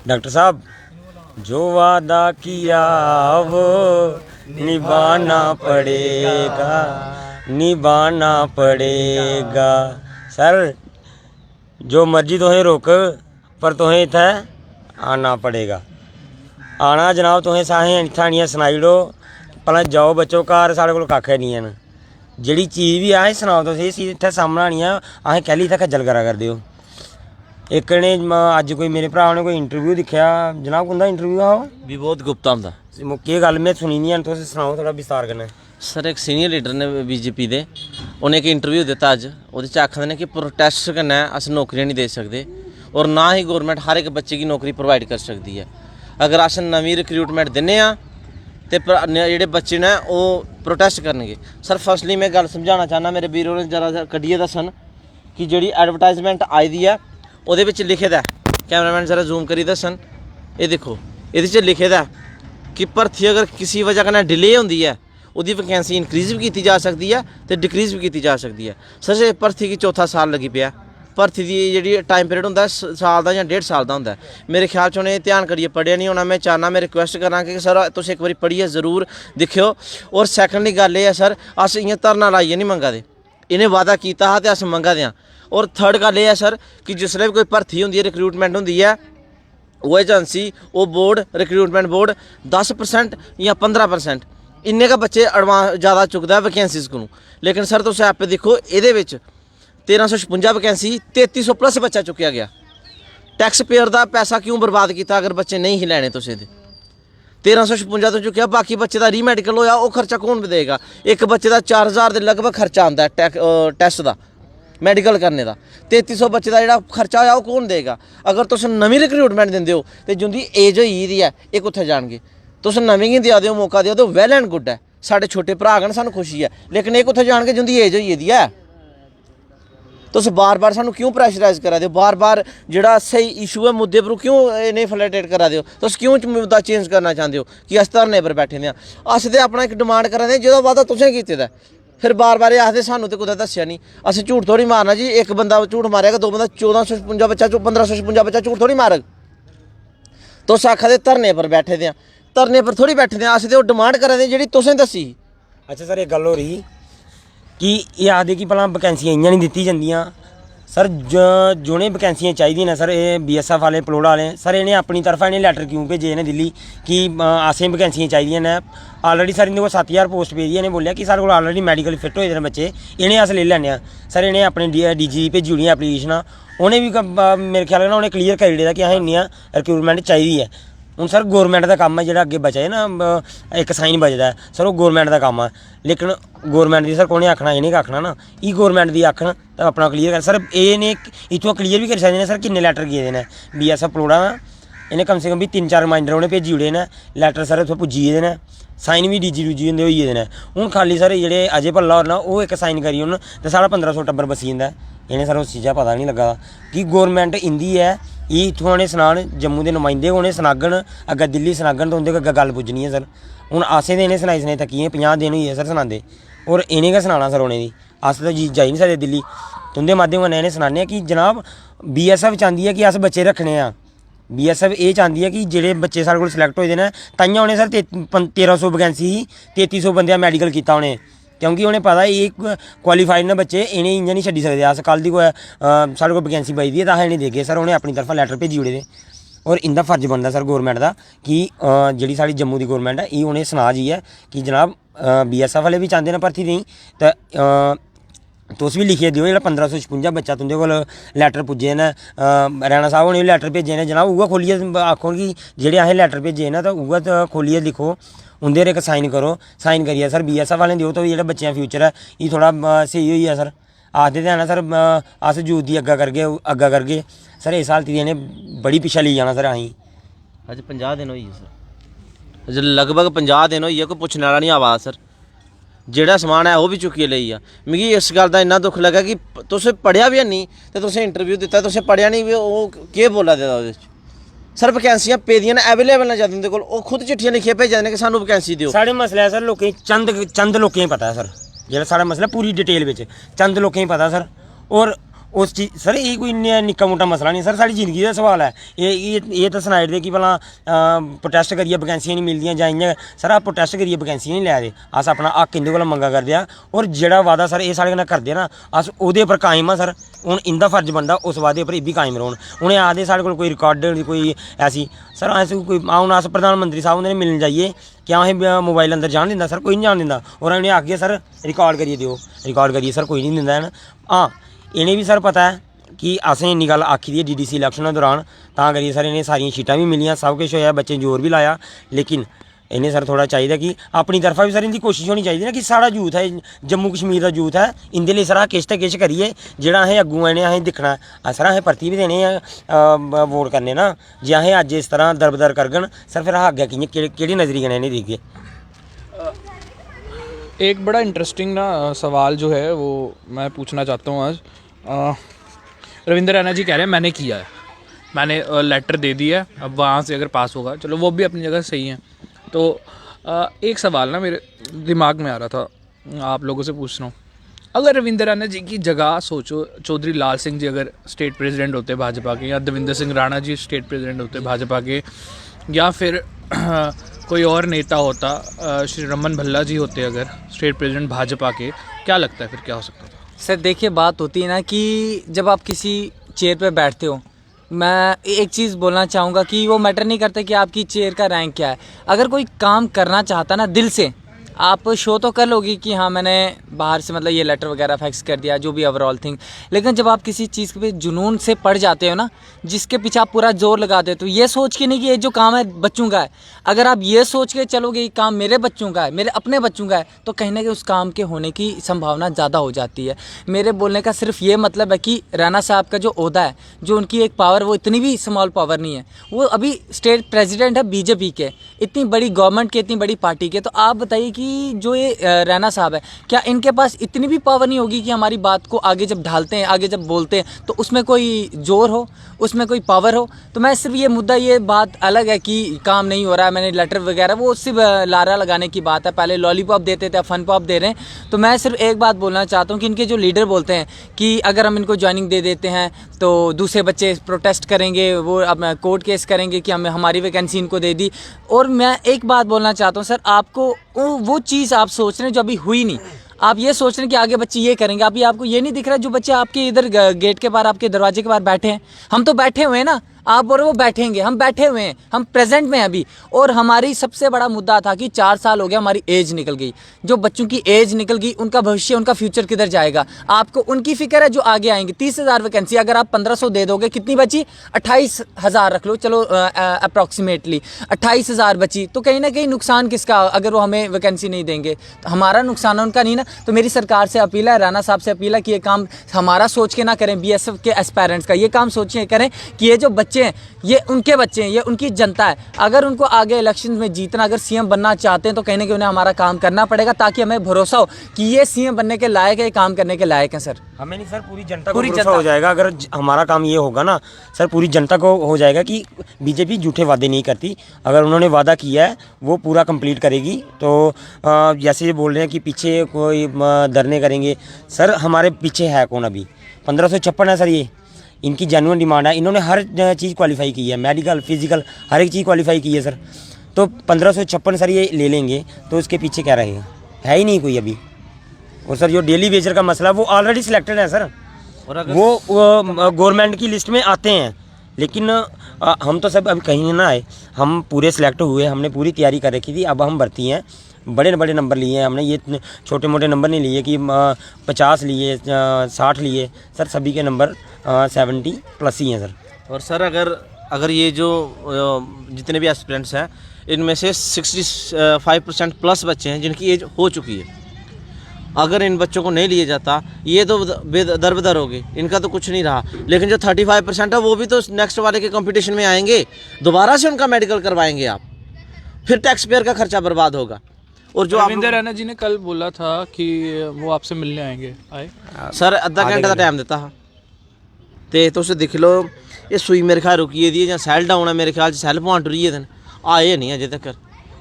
Doctor साहब, जो वादा किया वो निभाना पड़ेगा, निभाना पड़ेगा। सर जो मर्जी तुसें रोक पर तुसें इत्थै आना पड़ेगा। आना जनाब, तुसें सारें इत्थै आनियै सनाई ओड़ो भला जाओ बच्चो घर, साढ़े कोल कक्ख नहीं हैन। जेह्ड़ी चीज़ भी असें सनाओ तुस इस चीज़ इत्थै सामनै आनी है, असें कैह्ली इत्थै खज्जल करा करदे हो। एक ने अज्ज कोई मेरे भ्रा ने कोई इंटरव्यू दिक्खेआ जनाब, उंदा इंटरव्यू हा विबोध गुप्ता हुंदा। केह् गल्ल में सुनी नहीं है, तुस सनाओ थोड़ा विस्तार कन्नै। सर एक सीनियर लीडर ने बीजेपी दे उन्हें एक इंटरव्यू दिता अज्ज, ओह्दे च आखदे ने कि प्रोटेस्ट कन्नै अस नौकरियां नहीं दे सकदे और ना ही गौरमेंट हर एक बच्चे की नौकरी प्रोवाइड कर सकती है। अगर अस नवीं रिक्रूटमेंट दिन्ने आं ते जेह्ड़े बच्चे ने ओह् प्रोटेस्ट करनगे। सर फर्स्टली मैं गल समझाना चाहना, मेरे वीर होरें जरा कड्ढियै दस्सन कि जेह्ड़ी एडवर्टाइजमेंट आई दी है ओह्दे बिच लिखे दा है, कैमरामैन जरा जूम करियै दस्सन, एह् दिक्खो एह्दे च लिखे दा है कि भर्थी अगर किसी वजह कन्नै डिले होंदी है ਉਹਦੀ वैकेंसी इंक्रीज़ भी की जा सकती है तो डिक्रीज़ भी की जा सकती है। सर भर्थी की चौथा साल लगी पिया, भर्थी की जी टाइम पीरियड होंदा साल का या 1.5 साल का होंदा। मेरे ख्याल च उन्हें ध्यान करिए पढ़िया नहीं होना। मैं चाहना, मैं रिक्वेस्ट करा कि सर तुम एक बार पढ़िए जरूर दिखियो। और सैकंडली गल ये है सर, अस इ'यां धरना लाइए नहीं मंगा दे, इन्हें वादा किया तो अस मंगा दे। और थर्ड गल ये है सर कि जिसलै भी कोई भर्थी होंदी है, रिक्रूटमेंट होंदी है, वो एजेंसी वो बोर्ड रिक्रूटमेंट बोर्ड 10% या 15% इन्ने का बच्चे एडवांस ज़्यादा चुकता है वैकेंसीज को। लेकिन सर तुम ऐप दिक्खो, ये 1356 वैकेंसी 3300 प्लस बच्चा चुकया गया। टैक्स पेयर का पैसा क्यों बर्बाद किया अगर बच्चे नहीं ही लैने तुसें 1356 तो चुकया, बाकी बच्चे का रीमैडिकल होया वो खर्चा कौन देगा। एक बच्चे का 4000 के लगभग खर्चा आता है टैस्ट का मैडिकल करने का। 3300 बच्चे का जो खर्चा होया वो कौन देगा। अगर तुम नवीं रिक्रूटमेंट दिंदे हो तो जिंदी एज होई दी है ये कुत्थे जाणगे। तुस नवीं गी देआ दो मौका देओ तो वैल एंड गुड है, साढ़े छोटे भरा गन सानूं खुशी है। लेकिन ये कुत्थे जाणगे जिंदी एज होई दी है। तुस बार बार सानूं क्यों प्रैशराइज करा दे, बार बार जिहड़ा स्हेई इशू है मुद्दे पर क्यों इन्हें फैलिटेट करा दे। तुस क्यों मुद्दा चेंज करना चाहते हो कि अस धरने पर बैठे दे। अस ते अपना एक डिमांड करा दे जेह्दा वादा तुसें कीते दा, फिर बार बार आखदे सानूं ते कुदै दस्सेआ नहीं। अस झूठ थोड़ी मारना जी, एक बंदा झूठ मारेगा, दो बंदा 1456 बच्चा 1556 बच्चा झूठ थोड़ी मारग। तुस आखा दे धरने पर बैठे दे, धरने पर थोड़ी बैठे दे, अस ते ओह् डिमांड करा दे जेह्ड़ी तुसें दस्सी। अच्छा सर, एक गल हो रही कि एह् आखदे कि भला वैकेंसियां इ'यां नहीं दित्ती जंदियां। सर जिनें वैकेंसियां चाहिए ना सर, ये BSF वाले पलोड़ा वाले सर, इन्हें अपनी तरफा इन्हें लैटर क्यों भेजे इन्हें दिल्ली कि असें वैकेंसियां चाहिए न। ऑलरेडी सर इंदे को 7000 पोस्ट पेदी है। इन्हें बोलिया कि साढ़े को ऑलरेडी मैडिकल फिट होए दे बच्चे, इन्हें अस ले लैने। सर इन्हें अपने DG भेजी ओड़ी एप्लीकेशन, उन्हें भी मेरे ख्याल कन्नै उन्हें क्लीयर करी ओड़े दा कि असें इन्नियां रिक्रूटमेंट चाहिए है। हूँ सर गौरमेंट का काम है जो अगे बचा है ना, एक साइन बचता है सर, वो गौरमेंट का काम है। लेकिन गौरमेंट की सर कौन आखना, इन्हें आखना ना, ई गौरमेंट की आखन तो अपना क्लीयर कर। सर इन्हें इतों क्लीयर भी करी सकते हैं सर किन्ने लैटर गए हैं BSF पलोड़ा। इन्हें कम से कम भी 3-4 रिमाइंडर उन्हें भेजी ओड़े ने, लैटर सर उत्थों पुज्जी गेदे ने, साइन भी DG होंदे होई गेदे ने। हूँ खाली सर जेह्ड़े अजय भल्ला होर ना वो एक साइन करी ओड़न ते साढ़ा 1500 टब्बर बसी जंदा। इन्हें सर उस चीज़ा पता नहीं लगा कि गौरमेंट इंदी है। ये इत्थों उनें सनान, जम्मू के नुमाइंदे उनें सनागन, अग्गें दिल्ली सनागन तो उंदे अग्गें गल पुज्जनी है सर। हूँ असें तो इन्हें सनाई थक्की 50 दिन होई सर सनांदे, और इन्हें गै सनाना सर उनें दी। अस तो जाई नहीं सकदे दिल्ली, तुंदे माध्यम कन्नै इन्हें सनाने कि जनाब BSF चाहती है कि अस बच्चे रखने आं। BSF ये चाहती है कि जेह्ड़े बच्चे साढ़े कोल सिलेक्ट होए दे न, ताइयां उनें सर 1300 वैकेंसी ही 3300 बंदे मैडिकल किया उनें, क्योंकि उन्हें पता ये क्वालीफाइड ने बच्चे, इन्हें इ'यां नहीं छड्डी सकदे अस। कल दी कोई साढ़े कोल वैकेंसी बची दी है तो अस इन्हें देगे सर। उन्हें अपनी तरफा लैटर भेजी ओड़े दे, और इंदा फर्ज बनता सर गौरमेंट का कि जी साड़ी जम्मू की गौरमेंट है ये उन्हें सना जी है कि जनाब BSF वाले भी चाहते हैं भर्थी नहीं तो तुस भी लिखिए दिओ। जो 1556 बच्चा तुंदे कोल लैटर पुज्जे न, रैना साहब उन्हें लैटर भेजे ने जनाब, उ'ऐ खोलिए आखो कि जेह्ड़े असें लैटर भेजे न तो उ'ऐ खोलिए लिखो, उंदे पर एक साइन करो। साइन करिए सर BSF वाले दिओ तो जेह्ड़ा बच्चें फ्यूचर है ये थोड़ा स्हेई होई जा सर। आखदे ते है ना सर अस यूथ दी अग्गा करगे सर, इस हालत दी इन्हें बड़ी पिच्छे लेई जाना सर। अहीं अज 50 दिन होई सर, अज लगभग 50 दिन होई कोई पुच्छने वाला नहीं आवा सर। जेड़ा समान है वो भी चुक्कियै लेई आ। मिगी इस गल का इन्ना दुख लगा कि तुसें पढ़िया भी हैनी ते तुसें इंटरव्यू दिता, तुसें पढ़िया नहीं भी, ओह् केह् बोला दे ओह्दे च। सर वैकेंसियां पेदियां न, अवेलेबल न जद उंदे कोल, ओह् खुद चिट्ठियां लिखियै भेजा दे कि सानूं वैकेंसी दिओ। साढ़े मसला है सर लोकें चंद लोकें पता है सर, जेह्ड़ा साढ़ा मसला पूरी डिटेल बिच चंद लोकें पता सर। और उस चीज़ सर ये कोई निक्का मुट्टा मसला नहीं सर, साड़ी जिंदगी का सवाल है। ये तो सनाई दे कि भला प्रोटेस्ट करिए वैकेंसियां नहीं मिलदियां जां इ'यां। सर आप प्रोटेस्ट करिए वैकेंसियां नहीं लै दे, अस अपना हक इंदे कोला मंगा करदे आ, और जेह्ड़ा वादा सर एह् साढ़े कन्नै करदे ना अस ओह्दे उप्पर कायम आ सर। हून इंदा फर्ज बनदा उस वादे उप्पर इब्बी कायम रौह्न। उ'नें आखदे साढ़े कोल कोई रिकार्ड कोई ऐसी सर अस कोई हून अस प्रधानमंत्री साहब हुंदे मिलन जाइए क्या असें मोबाइल अंदर जान दिंदा सर? कोई नहीं जान दिंदा। और उ'नें आखगे सर रिकार्ड करिए देओ, रिकार्ड करिए सर कोई नहीं दिंदा है। हाँ इ'नें बी सर पता है कि असें इन्नी गल्ल आखी दी है डीडीसी इलैक्शन दे दौरान, तां करियै सर इ'नें सारियां सीटां भी मिलियां, सब किश होया, बच्चें जोर भी लाया। लेकिन इन्हें सर थोड़ा चाहिए कि अपनी तरफा भी सर इंदी कोशिश होनी चाहिए ना कि साढ़ा यूथ है, जम्मू कश्मीर दा यूथ है, इंदे लिए सर किश ते किश करिए जेह्ड़ा असें अग्गूं इ'नें असें दिक्खना है। सर असें भर्ती भी देने वोट करने ना, जे असें अज्ज इस तरह दरबदर करगन सर फिर अग्गें कि'यां केह्ड़ी नजरी कन्नै इ'नें दिखगे। एक बड़ा इंटरेस्टिंग ना सवाल जो है वो मैं पूछना चाहता हूँ आज। रविंद्र रैना जी कह रहे हैं मैंने किया है, मैंने लेटर दे दिया है, अब वहाँ से अगर पास होगा चलो वो भी अपनी जगह सही है। तो एक सवाल ना मेरे दिमाग में आ रहा था, आप लोगों से पूछ रहा हूँ, अगर रविंद्र रैना जी की जगह सोचो चौधरी लाल सिंह जी अगर स्टेट प्रेसिडेंट होते भाजपा के, या देवेंद्र सिंह राणा जी स्टेट प्रेसिडेंट होते भाजपा के, या फिर कोई और नेता होता, श्री रमन भल्ला जी होते अगर स्टेट प्रेसिडेंट भाजपा के, क्या लगता है फिर क्या हो सकता था? सर देखिए बात होती है ना कि जब आप किसी चेयर पे बैठते हो, मैं एक चीज़ बोलना चाहूँगा कि वो मैटर नहीं करता कि आपकी चेयर का रैंक क्या है। अगर कोई काम करना चाहता ना दिल से, आप शो तो कर लोगे कि हाँ मैंने बाहर से मतलब ये लेटर वगैरह फैक्स कर दिया जो भी ओवरऑल थिंग, लेकिन जब आप किसी चीज़ पे जुनून से पड़ जाते हो ना, जिसके पीछे आप पूरा जोर लगाते हो, तो ये सोच के नहीं कि ये जो काम है बच्चों का है, अगर आप ये सोच के चलोगे ये काम मेरे बच्चों का है, मेरे अपने बच्चों का है, तो कहीं ना कहीं उस काम के होने की संभावना ज़्यादा हो जाती है। मेरे बोलने का सिर्फ ये मतलब है कि रैना साहब का जो ओहदा है, जो उनकी एक पावर, वो इतनी भी स्मॉल पावर नहीं है, वो अभी स्टेट प्रेसिडेंट है बीजेपी के, इतनी बड़ी गवर्नमेंट के, इतनी बड़ी पार्टी के। तो आप बताइए कि जो ये रैना साहब है, क्या इनके पास इतनी भी पावर नहीं होगी कि हमारी बात को आगे जब ढालते हैं, आगे जब बोलते हैं, तो उसमें कोई जोर हो, उसमें कोई पावर हो? तो मैं सिर्फ ये मुद्दा, ये बात अलग है कि काम नहीं हो रहा है, मैंने लेटर वगैरह, वो सिर्फ लारा लगाने की बात है। पहले लॉलीपॉप देते थे, अब फन पॉप दे रहे हैं। तो मैं सिर्फ एक बात बोलना चाहता हूँ कि इनके जो लीडर बोलते हैं कि अगर हम इनको ज्वाइनिंग दे देते हैं तो दूसरे बच्चे प्रोटेस्ट करेंगे, वो अब कोर्ट केस करेंगे कि हमें हमारी वैकेंसी इनको दे दी। और मैं एक बात बोलना चाहता हूँ सर, आपको वो चीज़ आप सोच रहे हैं जो अभी हुई नहीं, आप ये सोच रहे हैं कि आगे बच्चे ये करेंगे, अभी आपको ये नहीं दिख रहा जो बच्चे आपके इधर गेट के बाहर, आपके दरवाजे के बाहर बैठे हैं। हम तो बैठे हुए हैं ना, आप बोल रहे हो वो बैठेंगे, हम बैठे हुए हैं, हम प्रेजेंट में हैं अभी। और हमारी सबसे बड़ा मुद्दा था कि 4 साल हो गया, हमारी एज निकल गई, जो बच्चों की एज निकल गई उनका भविष्य, उनका फ्यूचर किधर जाएगा? आपको उनकी फिक्र है जो आगे आएंगे। 30,000 वैकेंसी, अगर आप 1500 दे दोगे, कितनी बची? 28,000 रख लो, चलो अप्रॉक्सीमेटली 28,000 बची। तो कहीं ना कहीं नुकसान किसका अगर वो हमें वैकेंसी नहीं देंगे? तो हमारा नुकसान है, उनका नहीं ना। तो मेरी सरकार से अपील है, राणा साहब से अपील है कि ये काम हमारा सोच के ना करें, BSF के एस्पायरेंट्स का ये काम सोचिए करें कि ये जो बच्चे हैं ये उनके बच्चे हैं, ये उनकी जनता है। अगर उनको आगे इलेक्शन में जीतना, अगर CM बनना चाहते हैं, तो कहीं ना कहीं उन्हें हमारा काम करना पड़ेगा, ताकि हमें भरोसा हो कि ये CM बनने के लायक है, ये काम करने के लायक है। सर हमें नहीं सर, पूरी जनता को भरोसा हो जाएगा अगर हमारा काम ये होगा ना सर, पूरी जनता को हो जाएगा कि बीजेपी झूठे वादे नहीं करती। अगर उन्होंने वादा किया है वो पूरा कंप्लीट करेगी। तो जैसे ये बोल रहे हैं कि पीछे कोई धरने करेंगे, सर हमारे पीछे है कौन? अभी 1556 है सर, ये इनकी जेन्युइन डिमांड है। इन्होंने हर चीज़ क्वालिफाई की है, मेडिकल, फिजिकल, हर एक चीज़ क्वालिफाई की है सर। तो 1556 सर ये ले लेंगे तो उसके पीछे क्या रहेगा? है ही नहीं कोई अभी। और सर जो डेली वेजर का मसला, वो ऑलरेडी सिलेक्टेड है सर, वो गवर्नमेंट की लिस्ट में आते हैं। लेकिन हम तो सब अभी कहीं ना आए, हम पूरे सिलेक्ट हुए, हमने पूरी तैयारी कर रखी थी। अब हम भर्ती हैं, बड़े बड़े नंबर लिए हैं हमने, ये छोटे मोटे नंबर नहीं लिए कि 50 लिए, 60 लिए सर, सभी के नंबर 70+ ही हैं सर। और सर अगर ये जो जितने भी एस्पिरेंट्स हैं, इनमें से 65% प्लस बच्चे हैं जिनकी एज हो चुकी है। अगर इन बच्चों को नहीं लिया जाता, ये तो दरबदर हो गए, इनका तो कुछ नहीं रहा। लेकिन जो 35% है वो भी तो नेक्स्ट वाले के कंपटीशन में आएंगे, दोबारा से उनका मेडिकल करवाएंगे आप, फिर टैक्स पेयर का खर्चा बर्बाद होगा। और जो रविंद्र रैना जी ने कल बोला था कि वो आपसे मिलने आएंगे, आए सर अद्धा घंटे का टाइम देता है ते तुस दिक्ख लो, ये सूई मेरे ख्याल रुकी दी है, सैल डाउन है मेरे ख्याल, सैल पॉइंट रुकी है, आए नहीं अजे तक।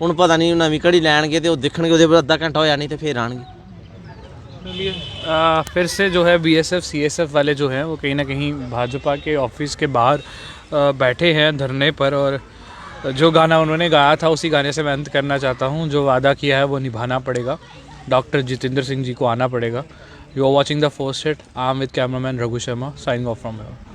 हुण पता नहीं नवीं घड़ी लैणगे ते ओह दिक्खणगे, ओहदे बाद अद्धा घंटा होया नहीं तो फिर आणगे। चलिए फिर से जो है बीएसएफ सीएसएफ वाले जो हैं वो कहीं ना कहीं भाजपा के ऑफिस के बाहर बैठे हैं धरने पर, और जो गाना उन्होंने गाया था उसी गाने से मैं अंत करना चाहता हूँ। जो वादा किया है वो निभाना पड़ेगा, डॉक्टर जितेंद्र सिंह जी को आना पड़ेगा। You are watching the first hit. I am with cameraman Raghu Sharma, signing off from here.